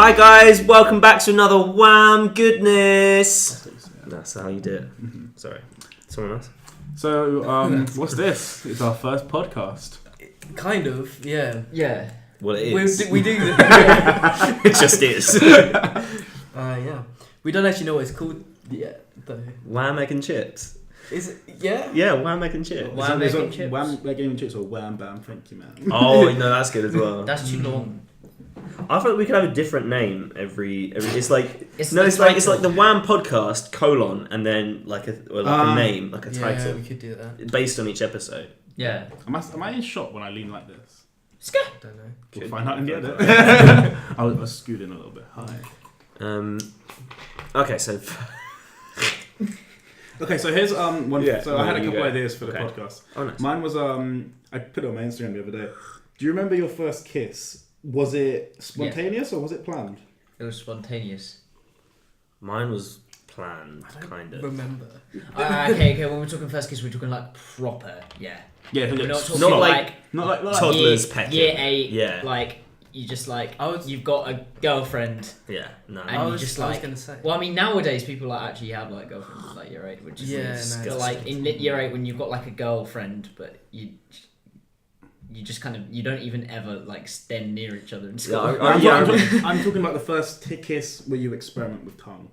Hi guys, welcome back to another Wham goodness. That's how you do it. Sorry, someone else. So, what's this? It's our first podcast. Kind of, yeah. Yeah. Well, it is. We do. It just is. Yeah. We don't actually know what it's called yet, though. Wham egg and chips. Is it? Yeah. Yeah, wham egg and chips. Wham egg and chips. Wham egg and chips or wham bam, thank you, man. Oh no, that's good as well. That's too long. I thought we could have a different name every. It's like It's it's like the Wham podcast : and then like a name, like a title. Yeah, we could do that. Based on each episode. Yeah. Am I in shock when I lean like this? Ska. Don't know. We'll find out in the edit. I'll scoot in a little bit. Hi. Okay, so. Okay, so here's one. Yeah, so I had a couple go. ideas for the Okay. podcast. Oh, nice. Mine was I put it on my Instagram the other day. Do you remember your first kiss? Was it spontaneous or was it planned? It was spontaneous. Mine was planned, kind of. Remember. Okay. When we're talking first kiss, we're talking like proper. Yeah. Yeah, We're not talking Not like not like toddlers pecking. Year 8. Yeah. Like you just like you've got a girlfriend. Yeah, no. And I you was just I was like. gonna say. Well, I mean, nowadays people like actually have like girlfriends at like year 8, which is Yeah, but, like in year 8 when you've got like a girlfriend, but you just kind of you don't even ever like stand near each other in school. I'm talking about the first kiss where you experiment with tongue.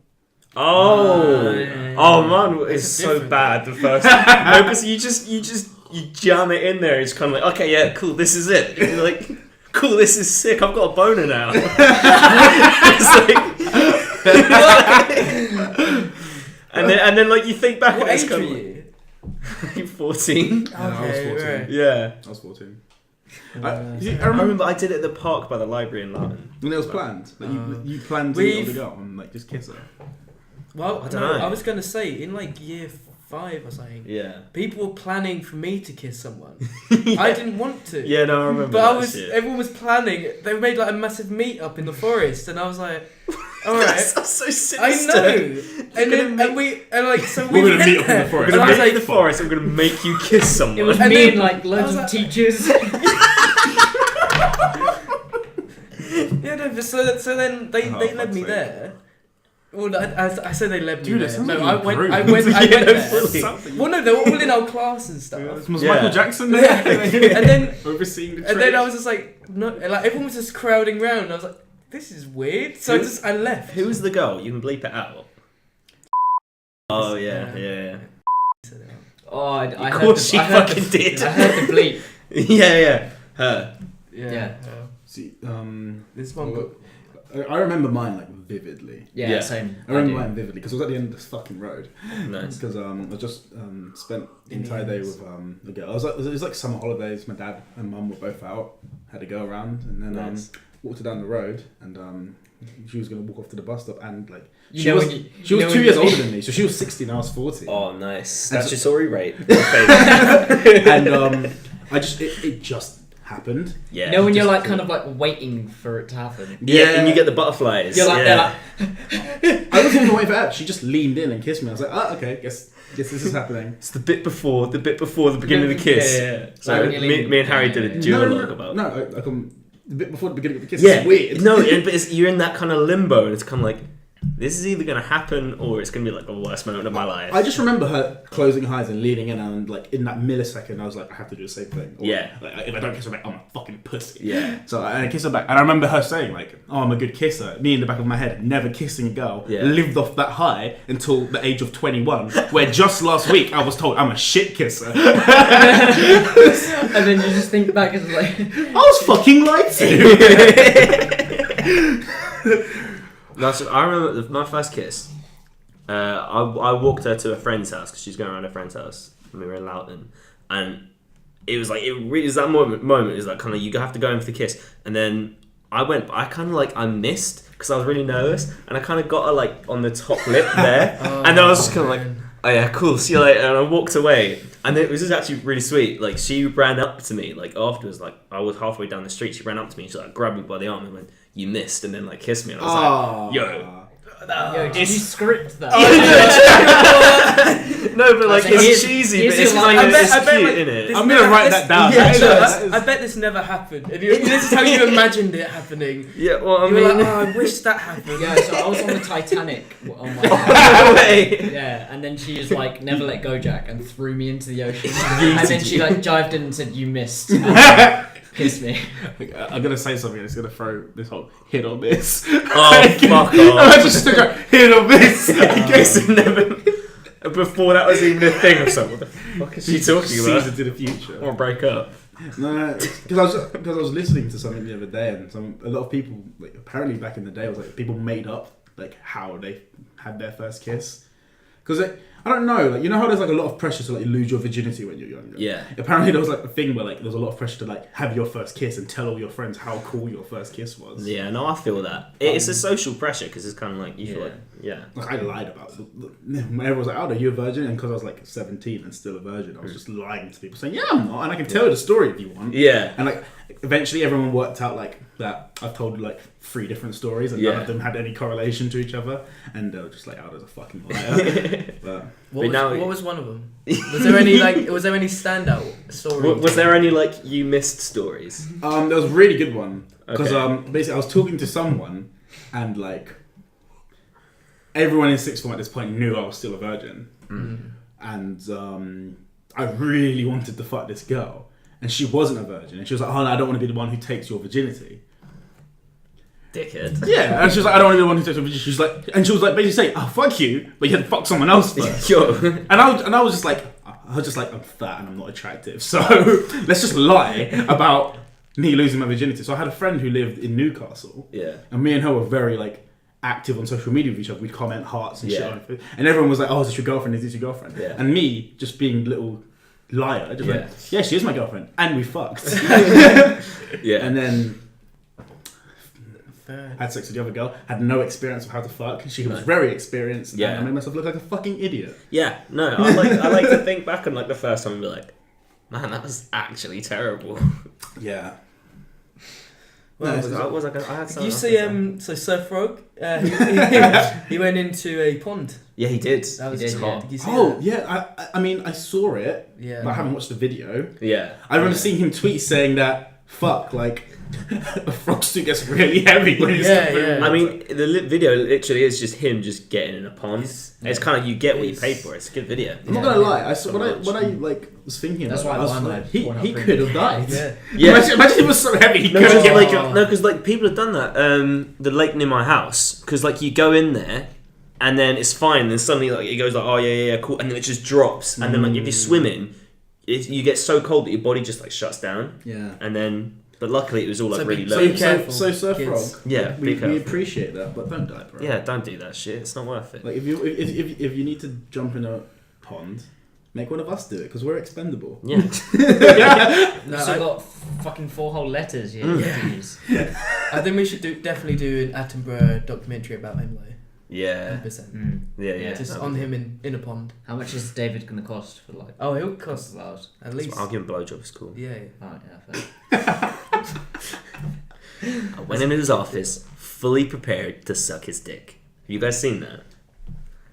Oh, man, it's so different. bad. The first, no, because you jam it in there. It's kind of like, okay, yeah, cool, this is it. And you're like, cool, this is sick. I've got a boner now. and then like you think back, What and it's age were kind of you? like 14. I was 14. Right. Yeah, I was 14. Uh, I remember I did it at the park by the library in London. When it was planned. Like you planned to We've- get girl and like just kiss her. Well, I don't know. I was gonna say in like year 5 or something. Yeah. People were planning for me to kiss someone. I didn't want to. Yeah, no, I remember. But that shit. everyone was planning. They made like a massive meet up in the forest, and I was like, all right. That's so sinister. I know. And then we We're gonna meet up in the forest. I'm And I gonna was meet like, in the forest. I'm gonna make you kiss someone. It was And me then- and like loads I of was like- teachers. yeah, no. But so then they Oh, led fuck's me sake. there. Well, I say they led me Dude, it there. sounds No, like I you went. grew. I went there. fully. Well, no, they were all in our class and stuff. Was Yeah. Michael Jackson Yeah. there? And then Overseeing the and then I trade? was just like, no, like everyone was just crowding round. I was like, this is weird. So I left. Who was the girl? You can bleep it out. Oh yeah, yeah. Oh, I Of heard course she I heard fucking the, did. I heard the bleep. Yeah, her. Yeah. See, This one. well, I remember mine like vividly. Yeah, Yeah. same. I remember do. mine vividly because I was at the end of this fucking road. Nice. Because I just spent the In the entire day ends. with a girl. It was like summer holidays. My dad and mum were both out. Had a go around, and then Nice. walked her down the road, and she was gonna walk off to the bus stop, and like You she know was when you- she you was know 2 when years you- older than me, so she was 16, I was 14. Oh, nice. And Statutory rape. And I just it just happened. Yeah. You know when you're just- like kind of like waiting for it to happen. Yeah, Yeah. and you get the butterflies. You're like, yeah. they're like, I wasn't even waiting for that. She just leaned in and kissed me. I was like, oh, okay, guess this is happening. It's the bit before the beginning of the kiss. Yeah. So Like when you're me and Harry did a duologue about. No, the bit before the beginning of the kiss Yeah, is weird. No, but you're in that kind of limbo, and it's kind of like this is either gonna happen or it's gonna be like the worst moment of my life. I just remember her closing her eyes and leaning in, and like in that millisecond, I was like, I have to do the same thing. Or, Yeah. Like, if I don't kiss her back, I'm a fucking pussy. Yeah. So I kissed her back, and I remember her saying like, "Oh, I'm a good kisser." Me in the back of my head, never kissing a girl, Yeah. lived off that high until the age of 21, where just last week I was told I'm a shit kisser. and then you just think back and like, I was fucking lied to. So I remember my first kiss. I walked her to a friend's house because she's going around her friend's house. And we were in Loughton, and it was like it was that moment. It was like kind of you have to go in for the kiss, and then I went. But I kind of like I missed because I was really nervous, and I kind of got her like on the top lip there, and then I was just kind of like, oh yeah, cool, see you later, and I walked away. And it was just actually really sweet. Like she ran up to me like afterwards, like I was halfway down the street. She ran up to me, she like grabbed me by the arm and went, "You missed," and then like kissed me, and I was like, "Yo." Yo, did you script that? No, but like So it's here's- cheesy, here's but it's your kind line. of I it's bet, cute, like, isn't it? this I'm gonna write that down. Yeah, That is- I bet this never happened. And this is how you imagined it happening. Yeah, well, I You were mean, like, oh, I wish that happened. Yeah, so I was on the Titanic on my no way. yeah, and then she was like, "Never let go, Jack," and threw me into the ocean. And then she like jived in and said, "You missed." And kissed me. I'm gonna say something that's gonna throw this whole hit on this. Oh, fuck I off. just took a hit on this. In case it never. Before that was even a thing of something. What the fuck is she talking Sees about? into the future. I want to break up. No, because I was listening to something the other day, and a lot of people, like, apparently back in the day, was like people made up like how they had their first kiss. Because I don't know, like, you know how there's like a lot of pressure to like lose your virginity when you're younger. Yeah. Apparently there was like a thing where like there was a lot of pressure to like have your first kiss and tell all your friends how cool your first kiss was. Yeah, no, I feel that. It's a social pressure because it's kind of like, you feel like, yeah. Like I lied about it. Everyone was like, "Oh, are you a virgin?" And because I was like 17 and still a virgin, I was just lying to people, saying, "Yeah, I'm not," and I can tell you the story if you want. Yeah. And like eventually, everyone worked out like that. I've told like 3 different stories, and none of them had any correlation to each other. And they were just like, "Oh, there's a fucking liar." But What was one of them? Was there any standout story? Was there any like you missed stories? there was a really good one because Okay. basically I was talking to someone, and like everyone in sixth form at this point knew I was still a virgin, and I really wanted to fuck this girl, and she wasn't a virgin, and she was like, "Oh, no, I don't want to be the one who takes your virginity." Dickhead. Yeah, and she was like, "I don't want to be the one who takes your virginity." She's like, and she was like basically saying, "Oh, fuck you," but you had to fuck someone else first. Yo. And I was just like, I'm fat and I'm not attractive, so let's just lie about me losing my virginity. So I had a friend who lived in Newcastle, Yeah. and me and her were very like active on social media with each other. We'd comment hearts and shit Yeah. on it, and everyone was like, "Oh, is this your girlfriend? Is this your girlfriend?" Yeah. And me just being little liar, just like, "Yeah, she is my girlfriend," and we fucked. Yeah. And then Fair. had sex with the other girl. Had no experience of how to fuck. She was very experienced. Yeah. And I made myself look like a fucking idiot. Yeah, no, I like to think back on like the first time and be like, man, that was actually terrible. Yeah. Well, No, I had something You else see, to say. so Surf Frog, he went into a pond. Yeah, he did. That was He did. just Yeah. Did you see Oh that? yeah, I mean I saw it, Yeah. but I haven't watched the video. Yeah. I remember seeing him tweet saying that fuck, like a frog suit gets really heavy when it's Yeah, got food. yeah. I mean, the video literally is just him just getting in a pond. It's- It's kind of you get what you it's- pay for. It's a good video. I'm not Yeah. gonna lie. I saw, So when I much. when I like was thinking That's about why it, I I was won like, my he Pornhub could have premium. died. Yeah. Yeah. Imagine he was so heavy he No, couldn't get because like. people have done that. The lake near my house, because like you go in there, and then it's fine. And then suddenly like it goes like, oh yeah, cool, and then it just drops. And then like if you're swimming, you get so cold that your body just like shuts down. Yeah. And then, but luckily it was all like So really be- low. so So, be careful, so Surf kids. Frog. Yeah, we be careful. appreciate that, but don't die, bro. Yeah, don't do that shit. It's not worth it. Like if you need to jump in a pond, make one of us do it because we're expendable. Yeah. No, We've still got fucking 4 whole letters here. Yeah. I think we should definitely do an Attenborough documentary about him, though. Yeah. 100%. Yeah. Just that'd on be him in a pond. How much is David going to cost for like? Oh, he'll cost hours? at good. least. I'll give him a blowjob. It's cool. Yeah. Oh yeah, fair. I went into his office fully prepared to suck his dick. Have you guys seen that?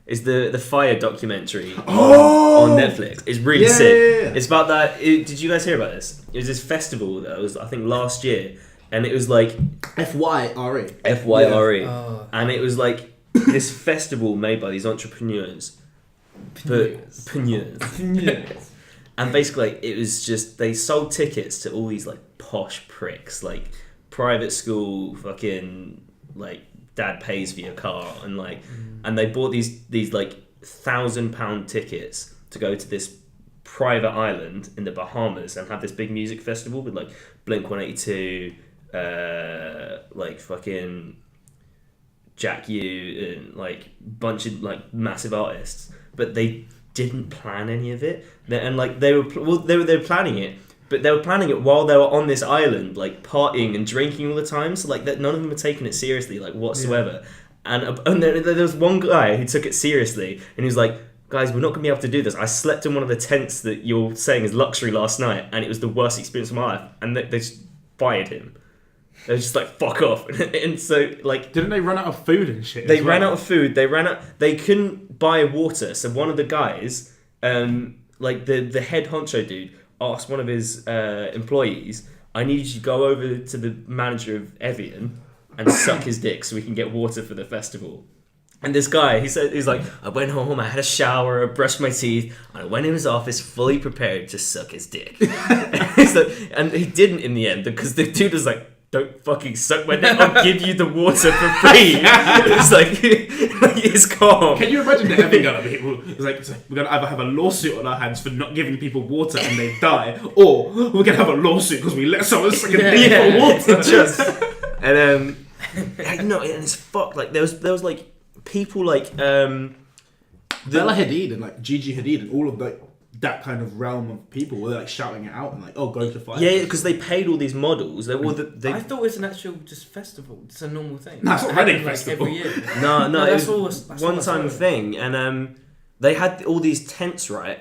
It's the Fire documentary on Netflix. It's really Yeah, sick. yeah. It's about that. Did you guys hear about this? It was this festival that was I think last year, and it was like FYRE. FYRE, Oh. and it was like this festival made by these entrepreneurs. Preneurs. And basically, it was just they sold tickets to all these like posh pricks, like private school, fucking like dad pays for your car, and like, and they bought these like £1,000 tickets to go to this private island in the Bahamas and have this big music festival with like Blink-182, like fucking Jack U, and like bunch of like massive artists, but they didn't plan any of it. And like they were planning it, but they were planning it while they were on this island, like partying and drinking all the time. So like that, none of them were taking it seriously, like whatsoever. Yeah. And there was one guy who took it seriously, and he was like, "Guys, we're not gonna be able to do this. I slept in one of the tents that you're saying is luxury last night, and it was the worst experience of my life." And they just fired him. They were just like, fuck off. And so, like... Didn't they run out of food and shit? They ran out of food. They couldn't buy water. So one of the guys, like the head honcho dude, asked one of his employees, I need you to go over to the manager of Evian and suck his dick so we can get water for the festival. And this guy, he's like, I went home, I had a shower, I brushed my teeth, and I went in his office fully prepared to suck his dick. And he didn't in the end because the dude was like, don't fucking suck my dick, I'll give you the water for free. It's like, it's calm. Can you imagine the Evian Gunn people? It's like, we're going to either have a lawsuit on our hands for not giving people water and they die, or we're going to have a lawsuit because we let someone suck a dick for water. And and it's fucked. Like there was like people like Bella Hadid and like Gigi Hadid and all of like that kind of realm of people were like shouting it out and like, oh, go to fight. Yeah, because they paid all these models. They were I thought it was an actual just festival. It's a normal thing. No, it's not Reading like Festival. every year. No, it that's was that's one time thing, and they had all these tents, right?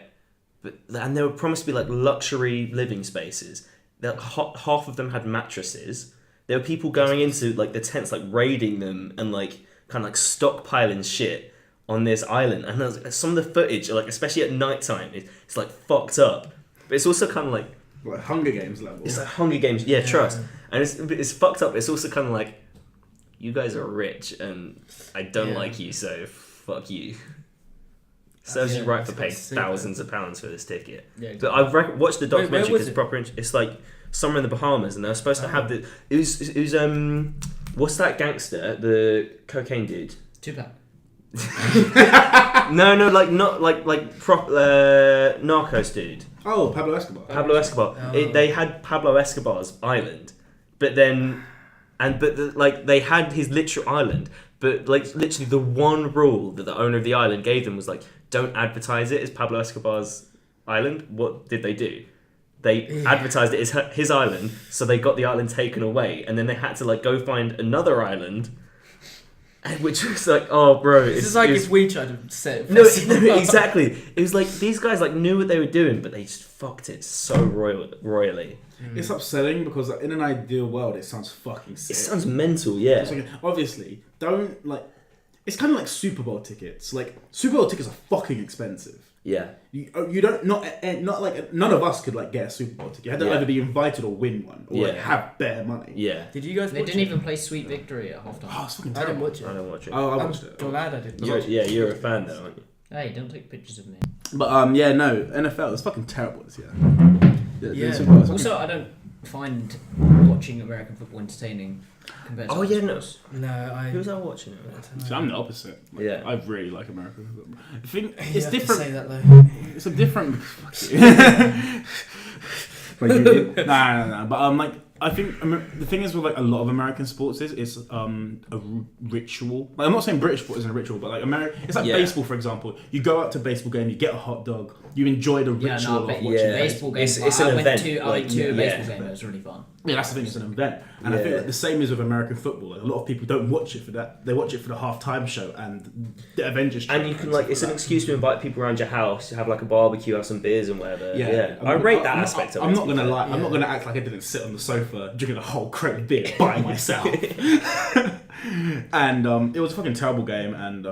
And they were promised to be like luxury living spaces. That half of them had mattresses. There were people going into like the tents, like raiding them and like kind of like stockpiling shit on this island. And there was, some of the footage, like especially at night time, it's like fucked up. But it's also kind of like Hunger Games level. It's like Hunger Games, yeah, trust. And it's fucked up. It's also kind of like, you guys are rich and I don't like you, so fuck you. Serves you right for paying thousands of pounds for this ticket. Yeah, exactly. But I've watched the documentary because it's proper. It's like somewhere in the Bahamas, and they were supposed to have the. It was what's that gangster? The cocaine dude. Tupac. No, like not like prop Narcos dude. Oh, Pablo Escobar. Pablo Escobar. Oh. They had Pablo Escobar's island, but then, like they had his literal island, but like literally the one rule that the owner of the island gave them was like, don't advertise it as Pablo Escobar's island. What did they do? They advertised it as his island, so they got the island taken away, and then they had to like go find another island. Which was like, oh, bro. This is like if we tried to set it. No, exactly. It was like these guys like knew what they were doing, but they just fucked it so royally. It's upsetting because like, in an ideal world, it sounds fucking sick. It sounds mental, yeah. Like, obviously, don't like. It's kind of like Super Bowl tickets. Like Super Bowl tickets are fucking expensive. Yeah. You don't not like none of us could like get a Super Bowl ticket. You had to either be invited or win one or like, have bare money. Yeah. Did you guys? They didn't even play Sweet Victory at halftime. Oh, it's fucking I didn't terrible. watch it. I don't watch it. Oh, I watched it. I'm glad I didn't. You're a fan though, aren't you? Hey, don't take pictures of me. But yeah, no, NFL is fucking terrible this year. Yeah. Also, I don't find watching American football entertaining compared to Oh yeah, no. Who was I watching it? So I'm the opposite. Like, Yeah. I really like American football. I think You it's have to different. say that though. It's a different. Nah. But like, I think the thing is with like a lot of American sports is it's a ritual. Like I'm not saying British sport isn't a ritual, but like it's like baseball, for example. You go out to a baseball game, you get a hot dog, you enjoy the ritual of watching baseball games. It's an event. I went to a baseball game. It was really fun. Yeah, that's the thing. It's an event, and I feel like the same is with American football. Like, a lot of people don't watch it for that. They watch it for the halftime show and the Avengers. And you can like, it's an excuse to invite people around your house, have like a barbecue, have some beers and whatever. Yeah. I rate that aspect of it. I'm not gonna lie. I'm not gonna act like I didn't sit on the sofa drinking a whole crate of beer by myself. And it was a fucking terrible game. And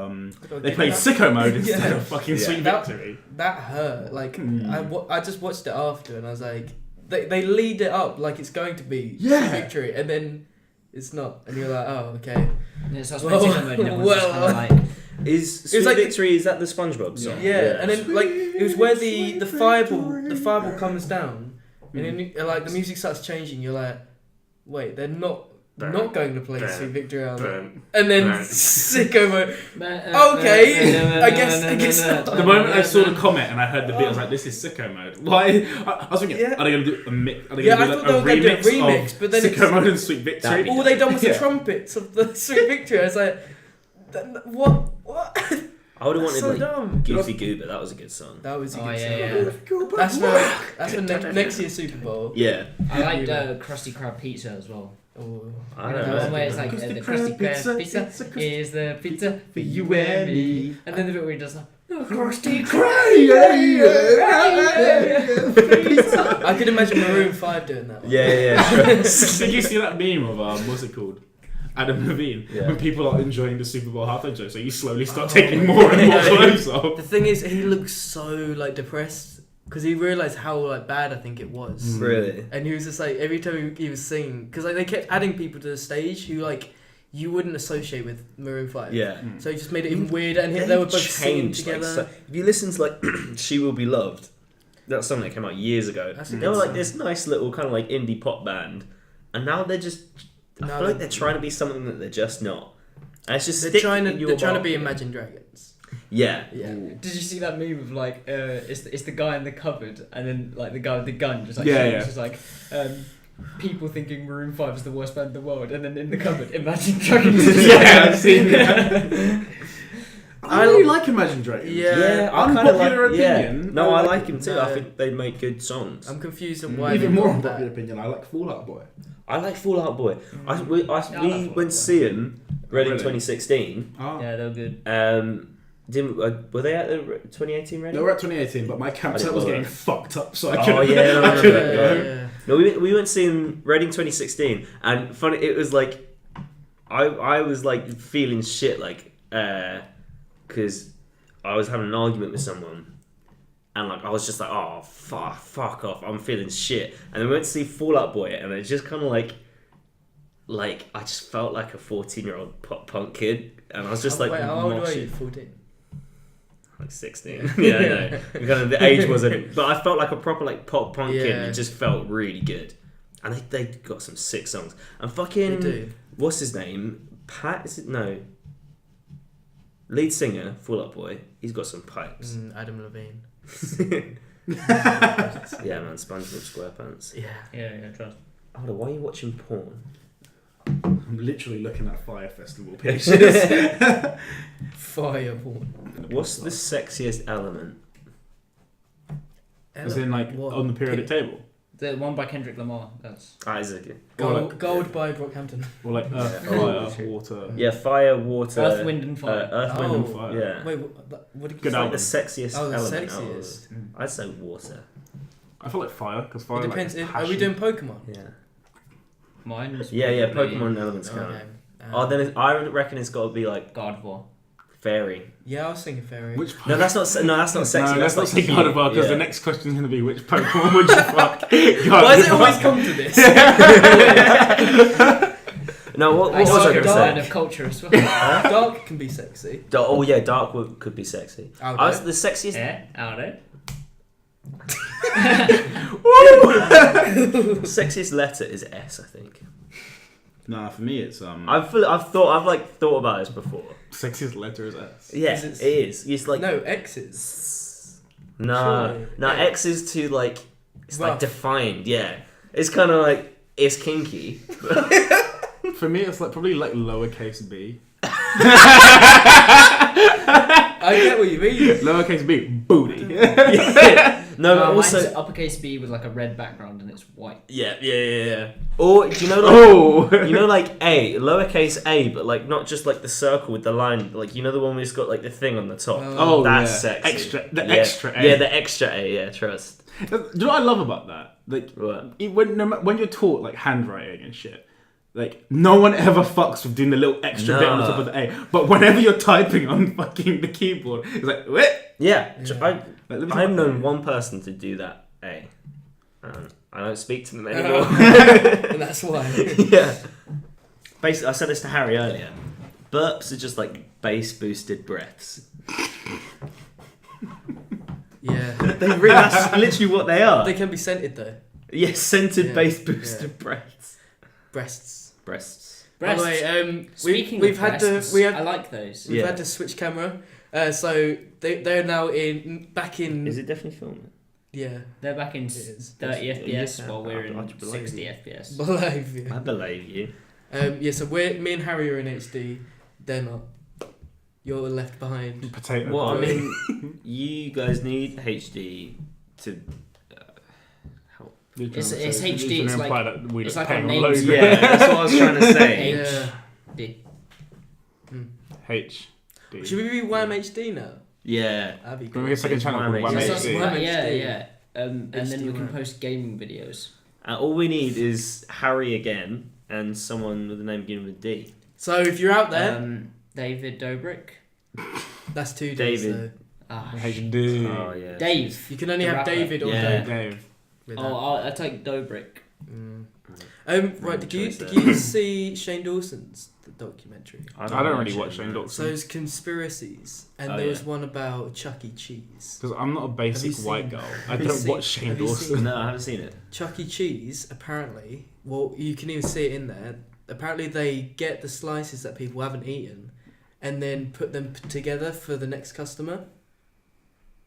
they played sicko mode instead of fucking Sweet Victory. That hurt. Like I just watched it after, and I was like, they lead it up like it's going to be Sweet Victory, and then it's not, and you're like, oh, okay. Yeah, so I was playing sicko mode, and everyone's just kind of like. Is Sweet like Victory, is that the SpongeBob song? Yeah, and then like it was where the fireball comes down, and then like the music starts changing. You're like, wait, they're not going to play Sweet Victory, and then sicko mode. Okay, I guess. The moment I saw the comment and I heard the beat, I was like, "This is sicko mode." Why? I was thinking, are they going to do a mix? Are they going to do like a remix but then sicko mode and Sweet Victory? All they done was the trumpets of the Sweet Victory. I was like, what? I would have wanted so like dumb. Goofy Goober. That was a good song. That was a good song. Yeah. That's for next year's Super Bowl. Yeah. I liked Krusty Krab pizza as well. Oh, I don't The know. one where it's like the Krusty Krab pizza is the pizza for you and me, and then the bit where he does that. Krusty I could imagine Maroon 5 doing that one. Yeah, sure. Did you see that meme of what's it called? Adam Levine. Yeah. When people are enjoying the Super Bowl halftime show, so you slowly start taking more and more clothes off. The thing is, he looks so like depressed because he realized how like bad I think it was. Really? And he was just like every time he was singing, because like they kept adding people to the stage who like you wouldn't associate with Maroon 5. Yeah. So he just made it even weirder, and they were both singing together. Like, so, if you listen to like "She Will Be Loved," that song that came out years ago. They were like this nice little kind of like indie pop band, and now they're just. I feel like they're trying to be something that they're just not. And it's just they're trying to be Imagine Dragons. Yeah. Did you see that meme of like it's the guy in the cupboard and then like the guy with the gun just like just like people thinking Maroon 5 is the worst band in the world, and then in the cupboard Imagine Dragons. Yeah, I've seen that. I really like Imagine Dragons. Yeah, I kind of like. opinion. Yeah. No, I like him too. No. I think they make good songs. I'm confused on why. Even they more got unpopular that. opinion, I like Fall Out Boy. I like Fall Out Boy. We Fall went to see him Reading Really? 2016. Oh. Yeah, they were good. Were they at the 2018 Reading? They were at 2018, but my campsite was getting fucked up, so I couldn't, no, I couldn't go. Yeah. No, we went to see him Reading 2016, and funny, it was like I was like feeling shit, like because I was having an argument with someone. And like I was just like, oh fuck off, I'm feeling shit. And then we went to see Fall Out Boy, and it's just kind of like I just felt like a 14-year-old pop punk kid, and I was just like, wait, how old were moshing. you? 14. Like 16. Yeah, I know. Kind of the age wasn't, but I felt like a proper like pop punk kid, and it just felt really good. And they got some sick songs. And fucking They do. What's his name? Pat? Is it no? Lead singer, Fall Out Boy. He's got some pipes. Adam Levine. Yeah, man, SpongeBob SquarePants. Yeah, trust. Hold on, why are you watching porn? I'm literally looking at Fire Festival pages. Fireball. What's the sexiest element? As in, like, What? on the periodic table? The one by Kendrick Lamar. That's Isaac. Gold by Brockhampton. Or like Earth, Fire, Water. Yeah, fire, water. Earth, Wind and Fire. Earth, Wind and Oh. Fire. Yeah. Wait, what did you Good say? Like the sexiest Oh, the element. sexiest. I'd say water. I feel like Fire, because Fire It depends. like, Are we doing Pokemon? Yeah. mine. Was Yeah, probably Pokemon elements count. Okay. Oh, then I reckon it's got to be like Gardevoir. fairy. Yeah, I was thinking fairy. Which No, that's not. No, that's not sexy. No, that's let's not like say Gardevoir, because yeah. the next question is going to be which Pokemon would you fuck? Why does it always come to this? No, what I was I saw going a to line say? of culture as well. Dark can be sexy. Oh yeah, Darkwood could be sexy. I'll I was go. the sexiest. Yeah, out there. Sexiest letter is S, I think. Nah, for me it's I've thought about this before. sexiest letter is S. Yeah, Is it it- is. It's like No, X's. no, Surely. no. Yeah. X is too like it's like Rough. defined. Yeah, it's kind of like it's kinky. For me it's like probably like lowercase b. I get what you mean. Lowercase b, booty. No, but Mine's also uppercase B with like a red background and it's white. yeah. Or do you know like you know like A, lowercase a, but like not just like the circle with the line, like you know the one where it's got like the thing on the top. Oh, That's yeah. sexy. Extra A. Yeah, the extra A. Yeah, trust. Do you know what I love about that? Like What? when you're taught like handwriting and shit, like no one ever fucks with doing the little extra bit on the top of the A. But whenever you're typing on fucking the keyboard, it's like what? Yeah, Yeah. I've known one person to do that A. I don't speak to them anymore. And that's why. Yeah. Basically, I said this to Harry earlier. Burps are just like bass boosted breaths. Yeah. That's literally what they are. They can be scented though. Yes, scented Yeah, bass boosted yeah. breaths. Breasts. Breasts. By the way, Speaking we've of had breasts, to I like those. we've Yeah. had to switch camera. So they're now back in. Is it definitely filming? Yeah. They're back in It is. 30 FPS Yes, while we're I in believe 60 you. FPS. Believe you. I believe you. Yeah. So me and Harry are in HD. They're not. You're left behind. Potato. Well, I pie. mean, you guys need HD to help. It's HD, It's it's imply like- that we it's just like pay our on names. loads. Yeah, that's what I was trying to say. Yeah. D. HD. Should we be Wham HD now? Yeah. That'd be Can we cool. get a second channel called Wham Wham HD. HD? Wham Yeah, HD. yeah. And then we can HD post gaming videos. All we need is Harry again and someone with a name beginning with D. So if you're out there, David Dobrik. that's 2 Ds. David. HD. Oh yeah. Dave. So you can only The have rapper. David or Yeah. Dave. Dave. I'll take Dobrik. Right, Wrong did choice you see Shane Dawson's documentary? I don't really watch Shane So Dawson it's Conspiracies, and Oh, there was yeah. one about Chuck E. Cheese. because I'm not a basic Have you white seen- girl. I have you don't seen- watch Shane have you Dawson. seen- No, I haven't seen it. Chuck E. Cheese, apparently, well, you can even see it in there. Apparently, they get the slices that people haven't eaten, and then put them together for the next customer.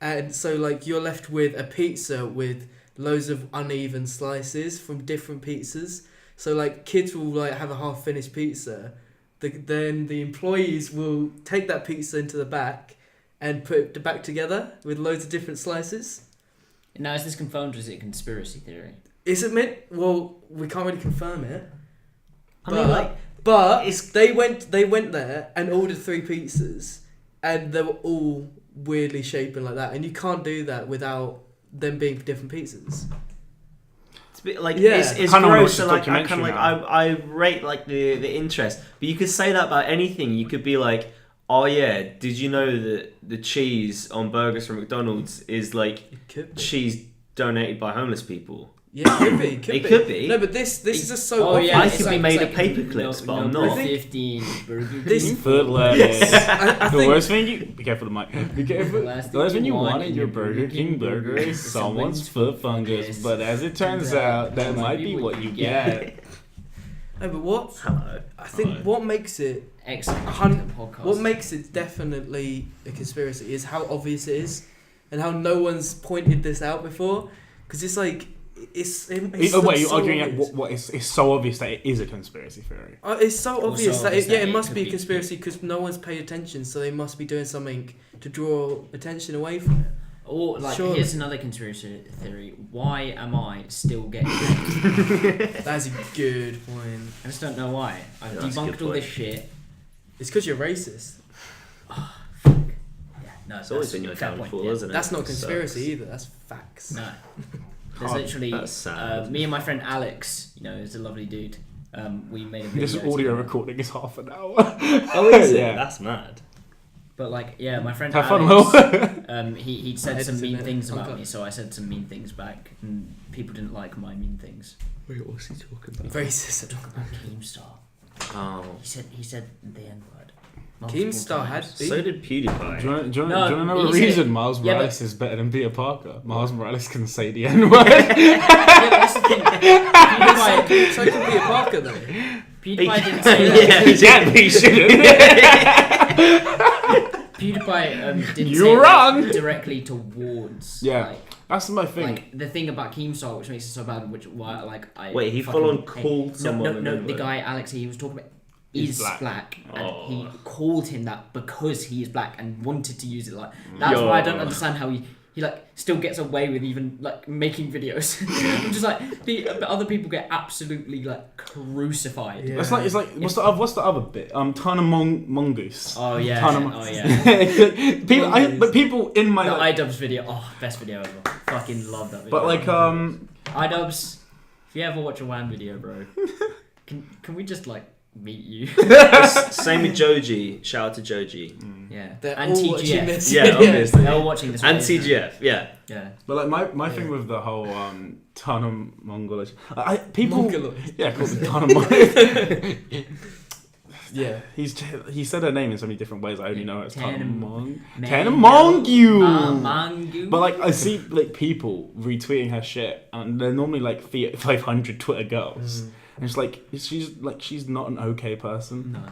And so, like, you're left with a pizza with loads of uneven slices from different pizzas. So, like, kids will like have a half-finished pizza. Then the employees will take that pizza into the back and put it back together with loads of different slices. Now, is this confirmed or is it a conspiracy theory? Is it meant? Well, we can't really confirm it. I mean, like, But it's- they went there and ordered 3 pizzas, and they were all weirdly shaping like that, and you can't do that without them being different pizzas. It's a bit like Yeah. it's Kinda wanna gross. watch So the like I kind of documentary like I rate like the interest, but you could say that about anything. You could be like, oh yeah, did you know that the cheese on burgers from McDonald's is like It could be. cheese donated by homeless people? Yeah, it could be. It could be. No, but this is just so Oh, obvious. yeah, I it's could be like- made it's of like paper clips, but I'm number not. 15 Burger This- King. Foot lettuce. I The think worst thing you be careful of the mic. Be careful. Last The worst thing thing you you want want in your Burger King burger is someone's foot fungus. But as it turns out, that might be what you get. no, but what Hello. I think Hello. what makes it Excellent podcast. what makes it definitely a conspiracy is how obvious it is, and how no one's pointed this out before. Because it's like it's Oh wait, you're so arguing at obvious. what is it's so obvious that it is a conspiracy theory. It's so obvious that obvious it, yeah, that it it must could be a be- conspiracy because no one's paid attention, so they must be doing something to draw attention away from it. Or like, Surely. here's another conspiracy theory. Why am I still getting paid? That's a good point. I just don't know why. I've Yeah, that's a debunked good all this point. shit. It's because you're racist. Yeah, no, It's always that's been your fair point, downfall, yeah. isn't it? That's not It conspiracy sucks. either. That's facts. No. There's Oh, literally that's sad. me and my friend Alex, is a lovely dude. We made a video. This audio together. recording is half an hour. Oh, is it? Yeah. That's mad. But like, yeah, my friend Have fun, Alex, Will. he said some Editing mean it. things about Okay. me, so I said some mean things back, and people didn't like my mean things. Wait, what's he talking about? Racist. Talk about Keemstar. Oh. He said the N word. Keemstar had So did PewDiePie. Do you want to No, know he a said- reason Miles yeah, Morales is better than Peter Parker? Miles Morales can say the N word. Yeah, that's the thing. PewDiePie, So can Peter Parker though. PewDiePie didn't say that. Yeah, he Yeah, but he shouldn't. PewDiePie didn't You're say wrong. that directly towards. Yeah. Like, That's my thing. like the thing about Keemstar, which makes it so bad, which why like I Wait, he fucking full on hate- called someone No, an the N-word? guy Alex he was talking about He's is black. black, and Oh. he called him that because he is black and wanted to use it like. That's Yo. why I don't understand how he like still gets away with even like making videos. I'm just like but other people get absolutely like crucified. Yeah. It's like what's the other bit? Tana Mongoose. Oh yeah. Tana Oh yeah. but people in my The like, iDubbbz video. Oh, best video ever. Fucking love that video. but like iDubbbz, if you ever watch a Wham video, bro, can we just like meet you? Same with Joji. Shout out to Joji. Yeah. They're And all watching TGF. this. Yeah, obviously. They're all watching this. And video, isn't it? TGF, yeah. Yeah. but like my thing with the whole Tana Mongolish, people Mongoloid. yeah, called it Tana Mongolish. Yeah. He said her name in so many different ways. I only know it's Tana Mong. Tana Mango. Mongu. Mangu. But like I see like people retweeting her shit, and they're normally like 500 Twitter girls, and it's like she's not an okay person. No.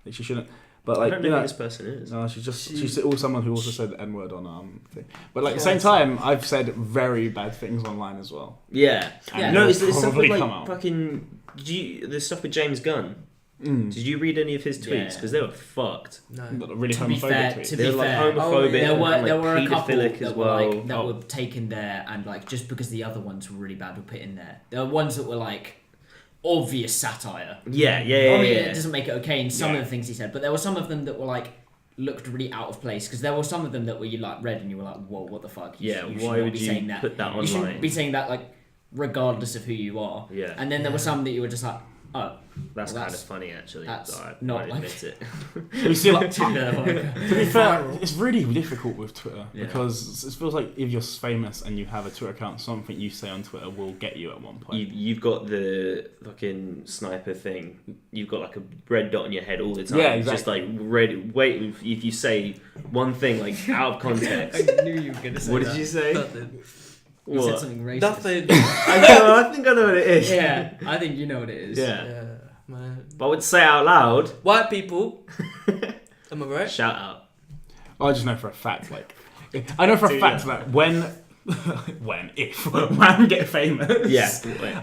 Like she shouldn't. But I like don't know who this person is. no, she's all someone who also said the N word on thing. But like at the Yeah. same time, I've said very bad things online as well. Yeah. Yeah. No, And it's they'll stuff probably with come like out. fucking. The stuff with James Gunn. Mm. Did you read any of his tweets? Yeah. Because they were fucked. No. But really To be homophobic fair, tweets. to They be were like fair, homophobic. yeah. there were and, there like, were a couple paedophilic that as were well. like that were taken there, and like just because the other ones were really bad were put in there. There were ones that were like obvious satire. Yeah. I mean, Yeah. it doesn't make it okay in some Yeah. of the things he said, but there were some of them that were like looked really out of place, because there were some of them that were you like read and you were like, whoa, what the fuck? Why would you saying that. put that online? You shouldn't be saying that like regardless of who you are. Yeah. And then there were some that you were just like, oh, that's kind of funny actually. That's I not won't admit it. You see, like, to be fair, it's really difficult with Twitter Yeah. because it feels like if you're famous and you have a Twitter account, something you say on Twitter will get you at one point. You've got the fucking sniper thing. You've got like a red dot on your head all the time. Yeah, It's just like red. Wait, if you say one thing like out of context. I knew you were gonna say What that. did you say? Nothing. You said What? something racist. Nothing. I think I know what it is. Yeah, I think you know what it is. Yeah. Yeah, man. But I would say out loud. White people. Am I right? Shout out. I just know for a fact, like, I know for a fact that if Wham get famous, Yeah.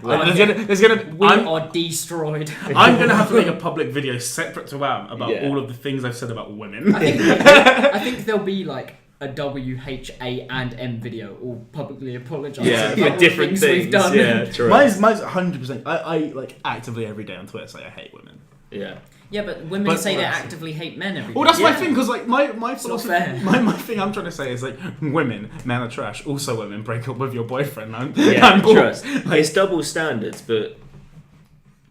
We are destroyed. I'm gonna have to make a public video separate to Wham about Yeah. all of the things I've said about women. I think there'll be like a WHA and M video all publicly apologising Yeah, about for different things things. we've done. Yeah, true. Mine's 100%. I like actively every day on Twitter say I hate women. Yeah. Yeah, but women But- say they actively hate men every day. Well, that's my Yeah. thing, because like my not philosophy, fair. my thing I'm trying to say is like women, men are trash. Also, women, break up with your boyfriend. Yeah, I'm bored. trust. It's double standards, but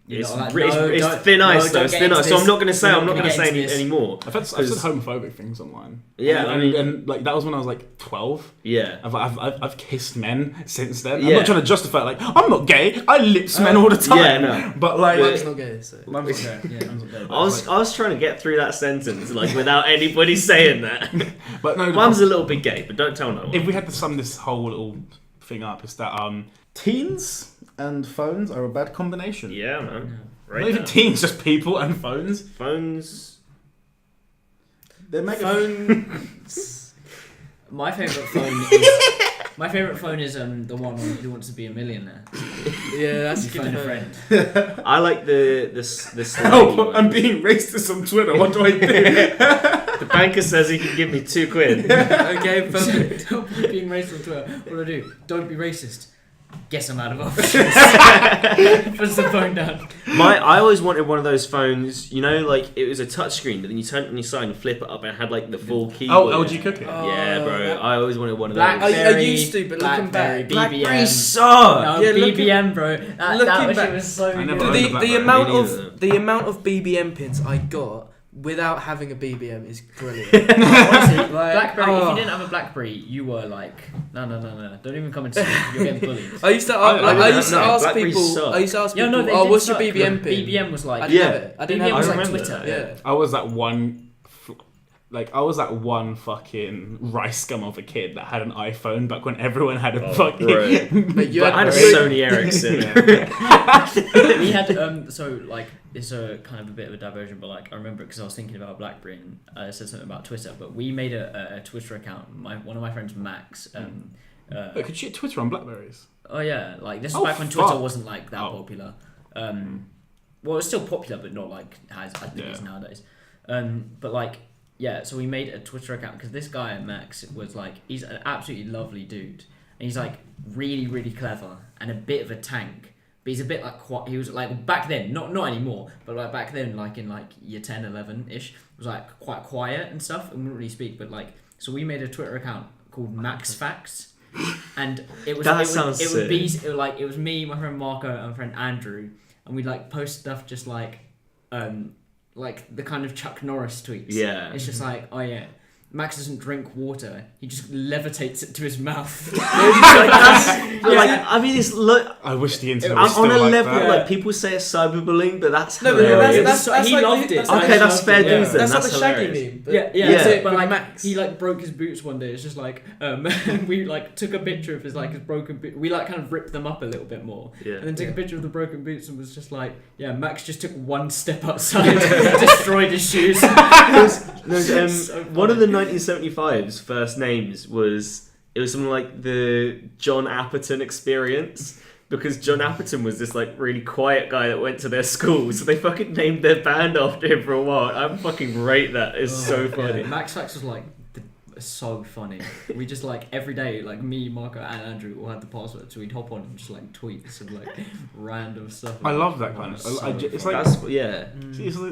You're it's, not like, it's, no, it's don't- thin ice no, though. don't It's get thin into ice. So I'm this. not going to say. We're I'm not not going to gonna say get into this. anymore. I've said homophobic things online. Yeah, and, I mean- and like that was when I was like 12. Yeah. I've kissed men since then. I'm Yeah. not trying to justify it, like I'm not gay. I lips men all the time. Yeah, no. But like, Mum's not gay, so. Mum's not gay. Yeah. Mum's not gay, but I was trying to get through that sentence like without anybody saying that. but no. Mum's a little bit gay, but don't tell no one. If we had to sum this whole little thing up, it's that teens and phones are a bad combination. Yeah, man. Right. Not even now. teens, just people and phones. Phones. They're mega. Phones. My favourite phone is the one on Who Wants to Be a Millionaire. Yeah, that's a You good phone a phone. friend. I like the Oh, I'm being racist on Twitter. What do I do? The banker says he can give me £2. Okay, perfect. Don't be being racist on Twitter. What do I do? Don't be racist. Guess I'm out of options. Puts the phone down. I always wanted one of those phones. You know, like it was a touchscreen, but then you turn it on your side and flip it up, and it had like the full keyboard. Oh, LG Cookie. Yeah, bro. that- I always wanted one of those. I used to, but looking Blackberry, back, BBM. BlackBerry sucked. No, Yeah, BBM, bro. That looking shit back- was so I never good. owned a The BlackBerry. amount Me neither. of the amount of BBM pins I got without having a BBM is brilliant. Honestly, Like, BlackBerry. If oh. you didn't have a BlackBerry, you were like, no. Don't even come into it. You're getting bullied. I used to No, ask Blackberry people. sucked. I used to ask Yeah, people. no, they Oh, did what's your suck, BBM but pin? BBM was like, I didn't Yeah. have it. I didn't BBM have was it. like remember Twitter. that. Yeah. I was that one fucking rice scum of a kid that had an iPhone back when everyone had a fucking. bro. But you I had a had Sony Ericsson. We had so like it's a kind of a bit of a diversion, but like I remember because I was thinking about BlackBerry and I said something about Twitter, but we made a Twitter account. One of my friends, Max. Wait, could you get Twitter on Blackberries? Oh yeah, like this Oh, was back when Twitter fuck. wasn't like that popular. Well, it's still popular, but not like as I think it is nowadays. But like. Yeah, so we made a Twitter account because this guy, Max, was like, he's an absolutely lovely dude. And he's like really, really clever and a bit of a tank. But he's a bit like, he was like, back then, not anymore, but like back then, like in like year 10, 11-ish, was like quite quiet and stuff and wouldn't really speak. But like, so we made a Twitter account called Max Facts. And it was, That it sounds would be, sick. it was me, my friend Marco, and my friend Andrew. And we'd like post stuff just like the kind of Chuck Norris tweets. Yeah. It's just like, oh yeah, Max doesn't drink water. He just levitates it to his mouth. I mean, it's I wish the internet I'm was still on a like level that. like people say it's cyberbullying, but that's No, but hilarious. that's He like loved the- it. that's Okay, like- that's fair dues then. That's like That's the Shaggy hilarious. meme. But Yeah, Yeah. So, but with like Max. he like broke his boots one day. It's just like we like took a picture of his broken boot. We like kind of ripped them up a little bit more, Yeah. and then took a picture of the broken boots and was just like, yeah, Max just took one step outside, destroyed his shoes. One of the 1975's first names was something like the John Apperton experience, because John Apperton was this like really quiet guy that went to their school, so they fucking named their band after him for a while. I fucking rate that. It's so funny. Yeah, Max Facts was like so funny. We just like every day, like me, Marco, and Andrew all had the password, so we'd hop on and just like tweet some like random stuff. I love that kind of. It's like